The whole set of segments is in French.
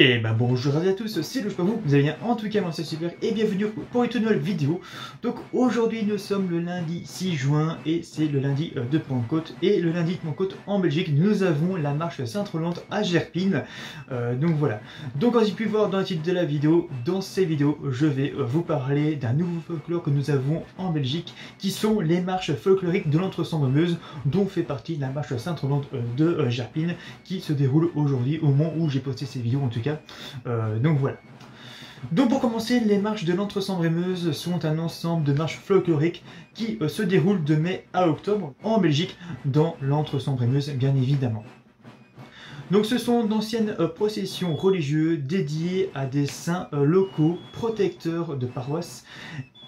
Et bah bonjour à tous, c'est le vous allez bien, en tout cas moi c'est super et bienvenue pour une toute nouvelle vidéo. Donc aujourd'hui nous sommes le lundi 6 juin et c'est le lundi de Pentecôte. Et le lundi de Pentecôte en Belgique nous avons la marche Sainte-Rolante à Gerpine. Donc voilà, donc comme vous avez pu voir dans le titre de la vidéo, dans ces vidéos je vais vous parler d'un nouveau folklore que nous avons en Belgique qui sont les marches folkloriques de l'Entre-Sambre-Meuse, dont fait partie la marche Sainte-Rolante de Gerpine qui se déroule aujourd'hui au moment où j'ai posté ces vidéos en tout cas. Donc voilà. Donc pour commencer, les marches de l'Entre-Sambre-Meuse sont un ensemble de marches folkloriques qui se déroulent de mai à octobre en Belgique, dans l'Entre-Sambre-Meuse bien évidemment. Donc ce sont d'anciennes processions religieuses dédiées à des saints locaux, protecteurs de paroisses,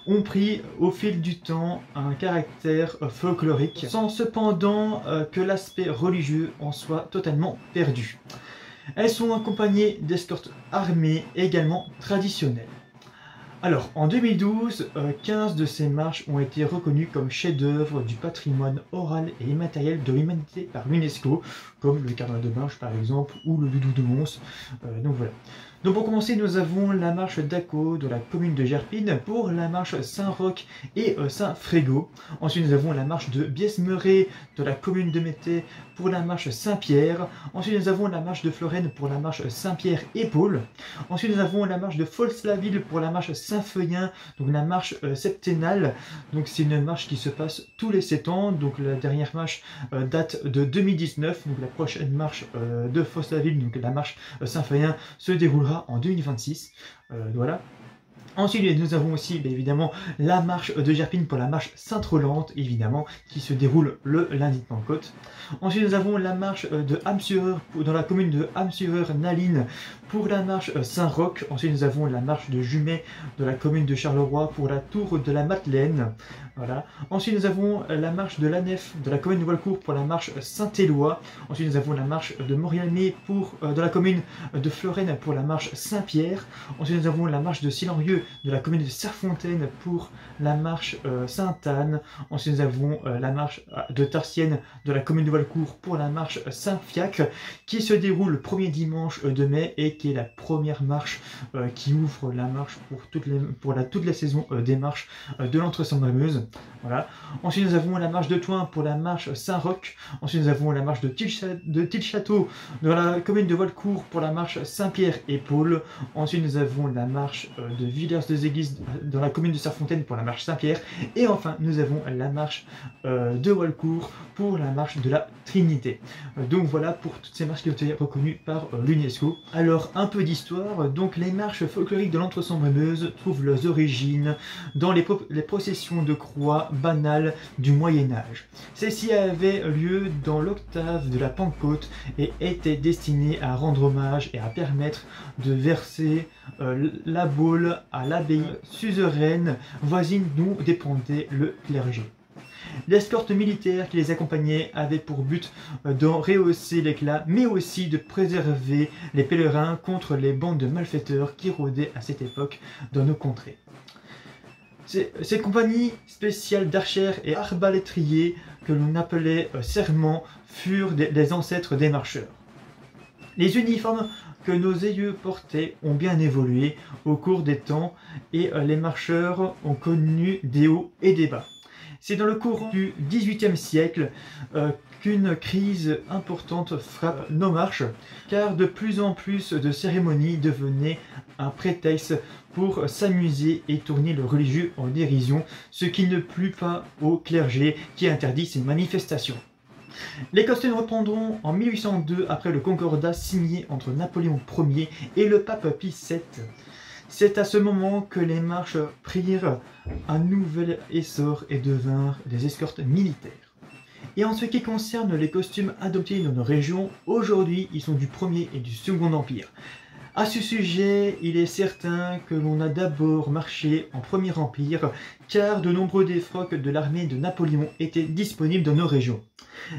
ont pris au fil du temps un caractère folklorique, sans cependant que l'aspect religieux en soit totalement perdu. Elles sont accompagnées d'escortes armées également traditionnelles. Alors, en 2012, 15 de ces marches ont été reconnues comme chefs-d'œuvre du patrimoine oral et immatériel de l'humanité par l'UNESCO, comme le Carnaval de Marche par exemple, ou le Doudou de Mons. Donc voilà. Donc pour commencer, nous avons la marche d'Acco de la commune de Gerpine pour la marche Saint-Roch et Saint-Frégo. Ensuite, nous avons la marche de Biesmeret de la commune de Mété pour la marche Saint-Pierre. Ensuite, nous avons la marche de Florène pour la marche Saint-Pierre-Épaule. Ensuite, nous avons la marche de Fols-la-Ville pour la marche Saint-Feuillin, donc la marche septennale. Donc c'est une marche qui se passe tous les 7 ans. Donc la dernière marche date de 2019. Donc la prochaine marche de Fols-la-Ville, donc la marche Saint-Feuillin, se déroulera en 2026. Voilà. Ensuite, nous avons aussi évidemment la marche de Gerpine pour la marche Sainte-Rolante, évidemment, qui se déroule le lundi de Pentecôte. Ensuite, nous avons la marche de Amsureur dans la commune de Amsureur-Naline pour la marche Saint-Roch. Ensuite, nous avons la marche de Jumet de la commune de Charleroi pour la tour de la Madeleine. Voilà. Ensuite, nous avons la marche de la Nef de la commune de Walcourt pour la marche Saint-Éloi. Ensuite, nous avons la marche de Morialmé de la commune de Florène pour la marche Saint-Pierre. Ensuite, nous avons la marche de Silarieux de la commune de Serfontaine pour la marche Sainte-Anne. Ensuite, nous avons la marche de Tarsienne de la commune de Walcourt pour la marche Saint-Fiacre qui se déroule le premier dimanche de mai et qui est la première marche qui ouvre la marche pour toute la saison des marches de l'Entre-Sambre-Meuse. Voilà. Ensuite, nous avons la marche de Thoin pour la marche Saint-Roch. Ensuite, nous avons la marche de Tilchâteau dans la commune de Walcourt pour la marche Saint-Pierre-Épaule. Ensuite, nous avons la marche de Villers-de-Zéguis dans la commune de Serfontaine pour la marche Saint-Pierre. Et enfin, nous avons la marche de Walcourt pour la marche de la Trinité. Donc voilà pour toutes ces marches qui ont été reconnues par l'UNESCO. Alors, un peu d'histoire. Donc, les marches folkloriques de l'Entre-Sambre-Meuse trouvent leurs origines dans les processions de croix banales du Moyen-Âge. Celles-ci avaient lieu dans l'octave de la Pentecôte et étaient destinées à rendre hommage et à permettre de verser la baule à l'abbaye suzeraine voisine d'où dépendait le clergé. L'escorte militaire qui les accompagnait avait pour but d'en rehausser l'éclat, mais aussi de préserver les pèlerins contre les bandes de malfaiteurs qui rôdaient à cette époque dans nos contrées. Ces compagnies spéciales d'archers et arbalétriers, que l'on appelait serments, furent des ancêtres des marcheurs. Les uniformes que nos aïeux portaient ont bien évolué au cours des temps et les marcheurs ont connu des hauts et des bas. C'est dans le courant du XVIIIe siècle qu'une crise importante frappe nos marches, car de plus en plus de cérémonies devenaient un prétexte pour s'amuser et tourner le religieux en dérision, ce qui ne plut pas au clergé qui interdit ces manifestations. Les costumes reprendront en 1802 après le concordat signé entre Napoléon Ier et le pape Pie VII. C'est à ce moment que les marches prirent un nouvel essor et devinrent des escortes militaires. Et en ce qui concerne les costumes adoptés dans nos régions, aujourd'hui ils sont du Premier et du Second Empire. À ce sujet, il est certain que l'on a d'abord marché en Premier Empire, car de nombreux défroques de l'armée de Napoléon étaient disponibles dans nos régions.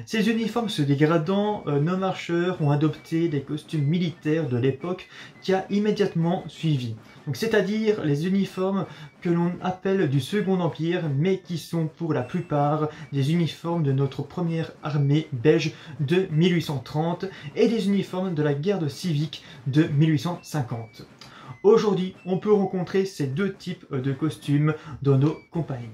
Ces uniformes se dégradant, nos marcheurs ont adopté les costumes militaires de l'époque qui a immédiatement suivi. C'est-à-dire les uniformes que l'on appelle du Second Empire, mais qui sont pour la plupart des uniformes de notre première armée belge de 1830 et des uniformes de la guerre civique de 1850. Aujourd'hui, on peut rencontrer ces deux types de costumes dans nos compagnies.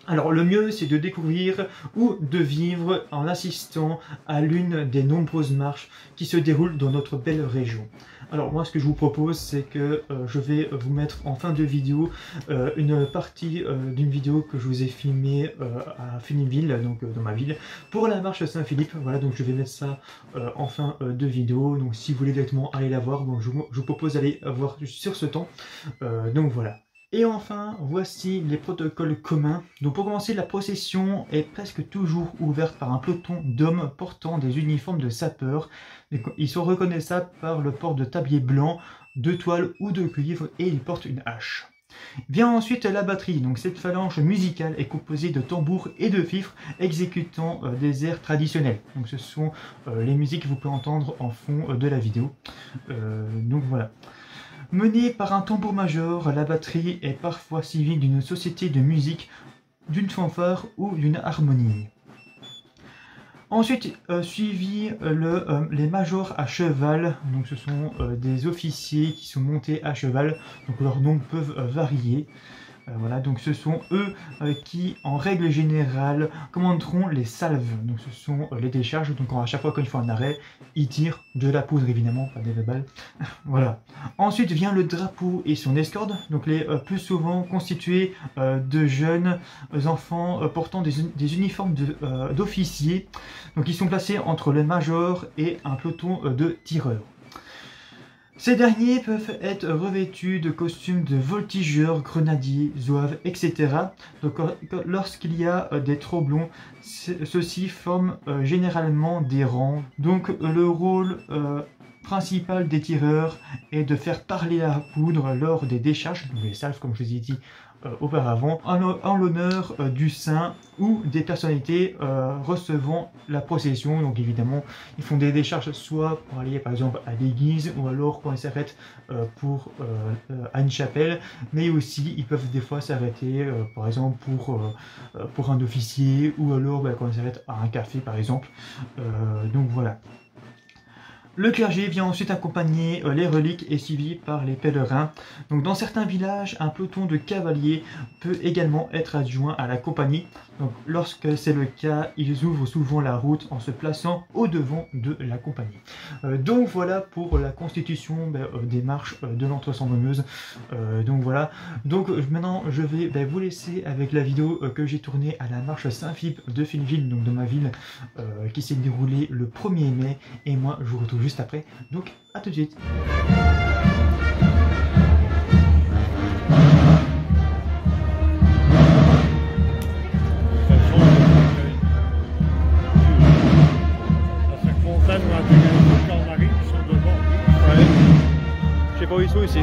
Alors le mieux, c'est de découvrir ou de vivre en assistant à l'une des nombreuses marches qui se déroulent dans notre belle région. Alors moi, ce que je vous propose, c'est que je vais vous mettre en fin de vidéo une partie d'une vidéo que je vous ai filmée à Finneville, donc dans ma ville, pour la marche Saint-Philippe. Voilà, donc je vais mettre ça en fin de vidéo. Donc si vous voulez directement aller la voir, bon, je vous propose d'aller voir sur ce temps. Donc voilà. Et enfin, voici les protocoles communs. Donc pour commencer, la procession est presque toujours ouverte par un peloton d'hommes portant des uniformes de sapeurs. Ils sont reconnaissables par le port de tablier blanc, de toile ou de cuivre, et ils portent une hache. Vient ensuite la batterie. Donc cette phalange musicale est composée de tambours et de fifres exécutant des airs traditionnels. Donc ce sont les musiques que vous pouvez entendre en fond de la vidéo. Donc voilà. Menée par un tambour-major, la batterie est parfois suivie d'une société de musique, d'une fanfare ou d'une harmonie. Ensuite, suivi les majors à cheval. Donc ce sont des officiers qui sont montés à cheval, donc leurs noms peuvent varier. Voilà, donc ce sont eux qui, en règle générale, commanderont les salves. Donc ce sont les décharges. Donc à chaque fois qu'ils font un arrêt, ils tirent de la poudre, évidemment, pas des balles. Voilà. Ensuite vient le drapeau et son escorte. Donc les plus souvent constitués de jeunes enfants portant des uniformes d'officiers. Donc ils sont placés entre le major et un peloton de tireurs. Ces derniers peuvent être revêtus de costumes de voltigeurs, grenadiers, zouaves, etc. Donc lorsqu'il y a des troublons, ceux-ci forment généralement des rangs. Donc le rôle principal des tireurs est de faire parler la poudre lors des décharges, donc les salves comme je vous ai dit auparavant, en l'honneur du saint ou des personnalités recevant la procession. Donc évidemment, ils font des décharges soit pour aller par exemple à l'église ou alors quand ils s'arrêtent à une chapelle, mais aussi ils peuvent des fois s'arrêter par exemple pour un officier ou alors quand ils s'arrêtent à un café par exemple. Donc voilà. Le clergé vient ensuite accompagner les reliques et suivi par les pèlerins. Donc dans certains villages, un peloton de cavaliers peut également être adjoint à la compagnie. Donc lorsque c'est le cas, ils ouvrent souvent la route en se plaçant au devant de la compagnie. Donc voilà pour la constitution des marches de l'Entre-Saint-Meuse. Donc voilà. Donc maintenant je vais vous laisser avec la vidéo que j'ai tournée à la marche Saint-Philippe de Finneville, donc dans ma ville, qui s'est déroulée le 1er mai. Et moi je vous retrouve juste après, donc à tout de suite. Je sais pas où ils sont ici.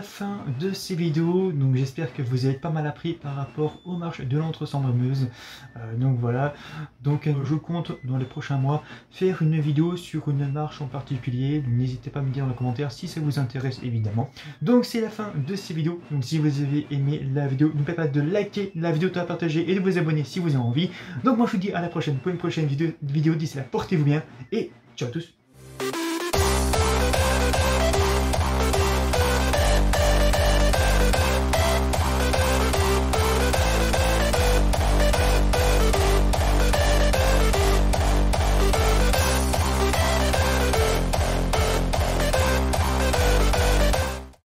la fin de ces vidéos. Donc j'espère que vous avez pas mal appris par rapport aux marches de l'Entre-Sables-Meuse. Donc voilà, donc je compte dans les prochains mois faire une vidéo sur une marche en particulier. N'hésitez pas à me dire dans les commentaires si ça vous intéresse évidemment. Donc c'est la fin de ces vidéos. Donc si vous avez aimé la vidéo, n'oubliez pas de liker la vidéo, de la partager et de vous abonner si vous avez envie. Donc moi je vous dis à la prochaine pour une prochaine vidéo. D'ici là, portez-vous bien et ciao à tous.